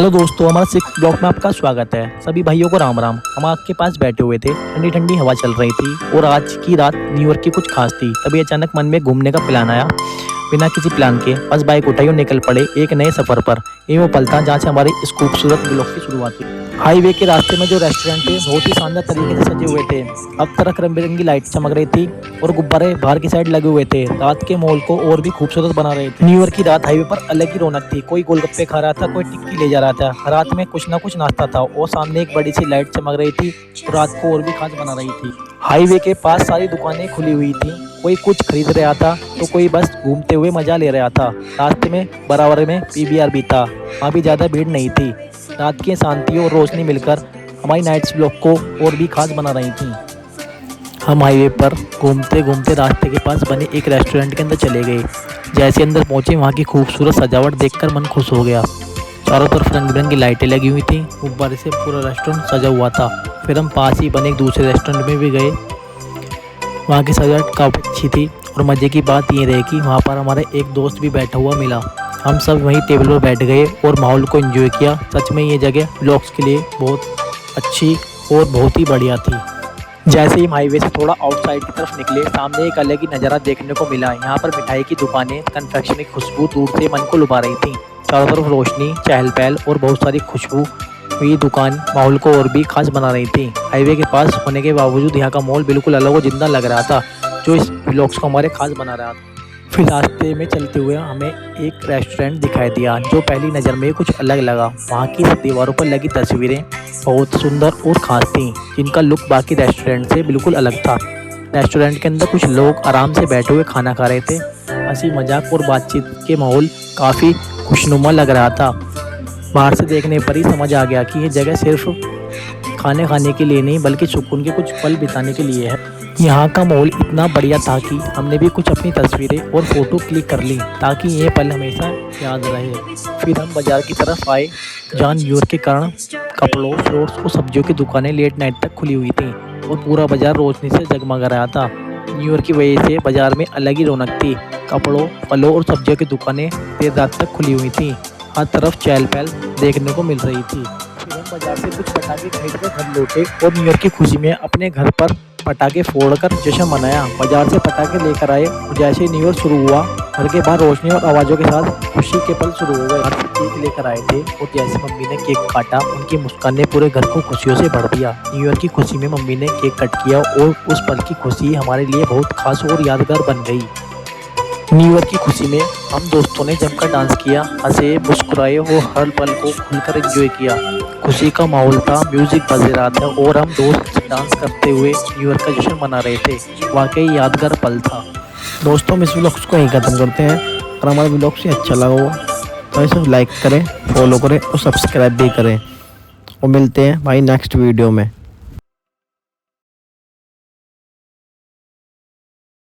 Hello दोस्तों, हमारा six block में आपका स्वागत है। सभी भाइयों को राम राम। हम आग के पास बैठे हुए थे, ठंडी ठंडी हवा चल रही थी और आज की रात न्यू ईयर की कुछ खास थी। तभी अचानक मन में घूमने का प्लान आया। बिना किसी प्लान के बस बाइक उठाई और निकल पड़े एक नए सफर पर। ये वो पल था जहाँ से हमारी इस खूबसूरत ब्लॉक की शुरुआत हुई। हाईवे के रास्ते में जो रेस्टोरेंट थे बहुत ही शानदार तरीके से सजे हुए थे। अब तरह रंग बिरंगी लाइट चमक रही थी और गुब्बारे बाहर की साइड लगे हुए थे। रात के माहौल को और भी खूबसूरत बना रहे थे। न्यू ईयर की रात हाईवे पर अलग ही रौनक थी। कोई गोलगप्पे खा रहा था, कोई टिक्की ले जा रहा था। रात में कुछ ना कुछ नाश्ता था और सामने एक बड़ी सी लाइट चमक रही थी और रात को और भी खास बना रही थी। हाईवे के पास सारी दुकानें खुली हुई थी। कोई कुछ खरीद रहा था तो कोई बस घूमते हुए मजा ले रहा था। रास्ते में बराबर में पीवीआर भी था। वहाँ भी ज़्यादा भीड़ नहीं थी। रात की शांति और रोशनी मिलकर हमारी नाइट्स ब्लॉक को और भी खास बना रही थी। हम हाईवे पर घूमते घूमते रास्ते के पास बने एक रेस्टोरेंट के अंदर चले गए। जैसे अंदर पहुंचे वहाँ की खूबसूरत सजावट देखकर मन खुश हो गया। चारों तरफ रंग बिरंगी लाइटें लगी हुई थी। गुब्बारे से पूरा रेस्टोरेंट सजा हुआ था। फिर हम पास ही बने एक दूसरे रेस्टोरेंट में भी गए। वहाँ की सजावट काफ़ी अच्छी थी और मज़े की बात ये रही कि वहाँ पर हमारा एक दोस्त भी बैठा हुआ मिला। हम सब वहीं टेबल पर बैठ गए और माहौल को एंजॉय किया। सच में ये जगह ब्लॉग्स के लिए बहुत अच्छी और बहुत ही बढ़िया थी। जैसे ही हम हाईवे से थोड़ा आउटसाइड की तरफ निकले, सामने एक अलग ही नज़ारा देखने को मिला। यहाँ पर मिठाई की दुकानें, कन्फेक्शन की खुशबू दूर से मन को लुभा रही थी। चारों तरफ रोशनी, चहल पहल और बहुत सारी खुशबू हुई दुकान माहौल को और भी खास बना रही थी। हाईवे के पास होने के बावजूद यहाँ का माहौल बिल्कुल अलग और जिंदा लग रहा था, जो इस ब्लॉग्स को हमारे खास बना रहा था। फिर रास्ते में चलते हुए हमें एक रेस्टोरेंट दिखाई दिया जो पहली नज़र में कुछ अलग लगा। वहाँ की दीवारों पर लगी तस्वीरें बहुत सुंदर और खास थीं, जिनका लुक बाकी रेस्टोरेंट से बिल्कुल अलग था। रेस्टोरेंट के अंदर कुछ लोग आराम से बैठे हुए खाना खा रहे थे। हंसी मजाक और बातचीत के माहौल काफ़ी खुशनुमा लग रहा था। बाहर से देखने पर ही समझ आ गया कि ये जगह सिर्फ खाने के लिए नहीं बल्कि सुकून के कुछ पल बिताने के लिए है। यहाँ का माहौल इतना बढ़िया था कि हमने भी कुछ अपनी तस्वीरें और फोटो क्लिक कर ली ताकि ये पल हमेशा याद रहे। फिर हम बाजार की तरफ आए जहाँ न्यू ईयर के कारण कपड़ों, फ्रूट्स और सब्जियों की दुकानें लेट नाइट तक खुली हुई थी और पूरा बाजार रोशनी से जगमगा रहा था। न्यू ईयर की वजह से बाजार में अलग ही रौनक थी। कपड़ों, फलों और सब्जियों की दुकानें देर रात तक खुली हुई थी। हर तरफ चहल पहल देखने को मिल रही थी। फिर हम बाजार से कुछ पटाखे खरीद कर घर लौटे और न्यू ईयर की खुशी में अपने घर पर पटाखे फोड़कर जश्न मनाया। बाजार से पटाखे लेकर आए और जैसे न्यू ईयर शुरू हुआ, घर के बाहर रोशनी और आवाज़ों के साथ खुशी के पल शुरू हो गए। केक लेकर आए थे और जैसे मम्मी ने केक काटा, उनकी मुस्कान ने पूरे घर को खुशियों से भर दिया। न्यू ईयर की खुशी में मम्मी ने केक कट किया और उस पल की खुशी हमारे लिए बहुत खास और यादगार बन गई। न्यू ईयर की खुशी में हम दोस्तों ने जमकर डांस किया, हंसे, मुस्कुराए और हर पल को खुलकर एंजॉय किया। खुशी का माहौल था, म्यूजिक बज रहा था और हम दोस्त डांस करते हुए न्यू ईयर का जश्न मना रहे थे। वाकई यादगार पल था। दोस्तों, हम इस व्लॉग्स को यहीं ख़त्म करते हैं। और हमारा व्लॉग से अच्छा लगा हो तो इसे लाइक करें, फॉलो करें और सब्सक्राइब भी करें। और मिलते हैं भाई नेक्स्ट वीडियो में।